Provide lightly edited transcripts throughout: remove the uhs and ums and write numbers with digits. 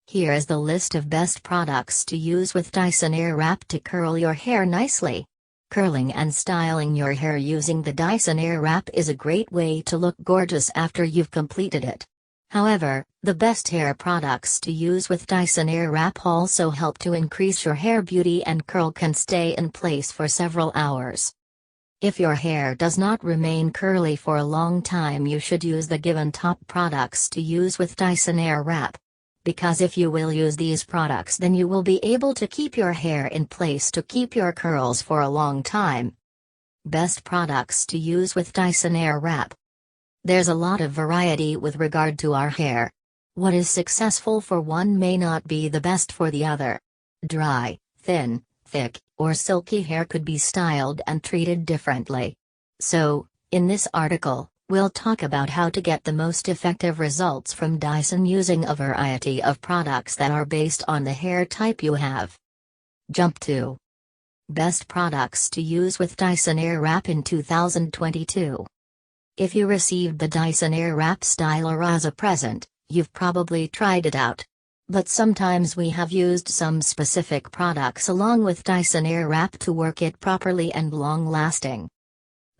Here is the list of best products to use with Dyson Airwrap to curl your hair nicely. Curling and styling your hair using the Dyson Airwrap is a great way to look gorgeous after you've completed it. However, the best hair products to use with Dyson Airwrap also help to increase your hair beauty, and curl can stay in place for several hours. If your hair does not remain curly for a long time, you should use the given top products to use with Dyson Airwrap. Because if you will use these products, then you will be able to keep your hair in place to keep your curls for a long time. Best products to use with Dyson Airwrap. There's a lot of variety with regard to our hair. What is successful for one may not be the best for the other. Dry, thin, thick, or silky hair could be styled and treated differently. So, in this article, we'll talk about how to get the most effective results from Dyson using a variety of products that are based on the hair type you have. Jump to Best products to use with Dyson Airwrap in 2022. If you received the Dyson Airwrap styler as a present, you've probably tried it out. But sometimes we have used some specific products along with Dyson Airwrap to work it properly and long-lasting.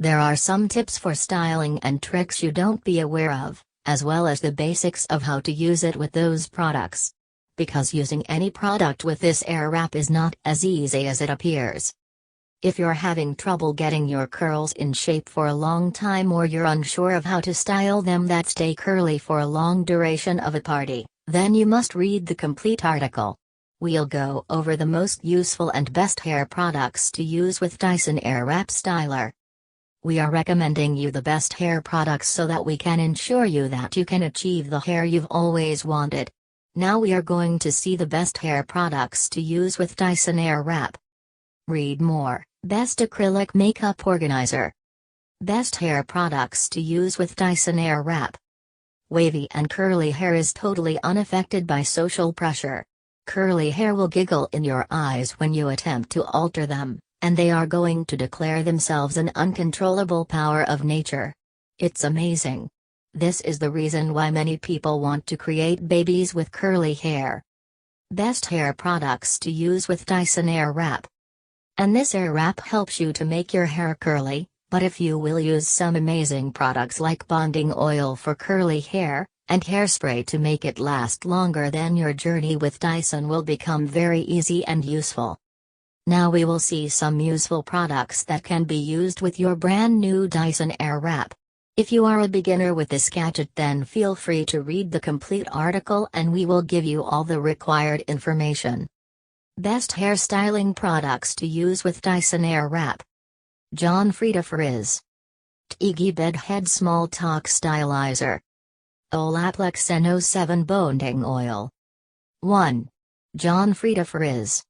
There are some tips for styling and tricks you don't be aware of, as well as the basics of how to use it with those products. Because using any product with this Airwrap is not as easy as it appears. If you're having trouble getting your curls in shape for a long time, or you're unsure of how to style them that stay curly for a long duration of a party, then you must read the complete article. We'll go over the most useful and best hair products to use with Dyson Airwrap Styler. We are recommending you the best hair products so that we can ensure you that you can achieve the hair you've always wanted. Now we are going to see the best hair products to use with Dyson Airwrap. Read more. Best acrylic makeup organizer. Best hair products to use with Dyson Airwrap. Wavy and curly hair is totally unaffected by social pressure. Curly hair will giggle in your eyes when you attempt to alter them, and they are going to declare themselves an uncontrollable power of nature. It's amazing. This is the reason why many people want to create babies with curly hair. Best hair products to use with Dyson Airwrap. And this Airwrap helps you to make your hair curly, but if you will use some amazing products like bonding oil for curly hair, and hairspray to make it last longer, then your journey with Dyson will become very easy and useful. Now we will see some useful products that can be used with your brand new Dyson Airwrap. If you are a beginner with this gadget, then feel free to read the complete article and we will give you all the required information. Best hair styling products to use with Dyson Airwrap. John Frieda Frizz Tigi Bed Head Small Talk Stylizer. Olaplex NO7 Bonding Oil. 1. John Frieda Frizz.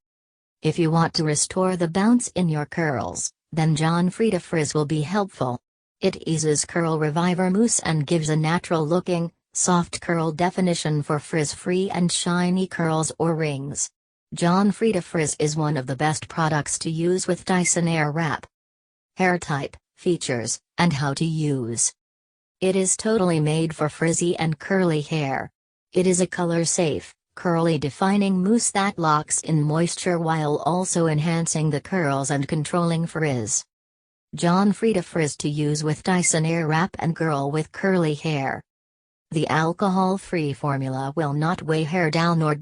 If you want to restore the bounce in your curls, then John Frieda Frizz will be helpful. It eases curl reviver mousse and gives a natural-looking, soft curl definition for frizz-free and shiny curls or rings. John Frieda Frizz is one of the best products to use with Dyson Airwrap. Hair type, features, and how to use. It is totally made for frizzy and curly hair. It is a color-safe, curly defining mousse that locks in moisture while also enhancing the curls and controlling frizz. John Frieda Frizz to use with Dyson Airwrap and girl with curly hair. The alcohol-free formula will not weigh hair down or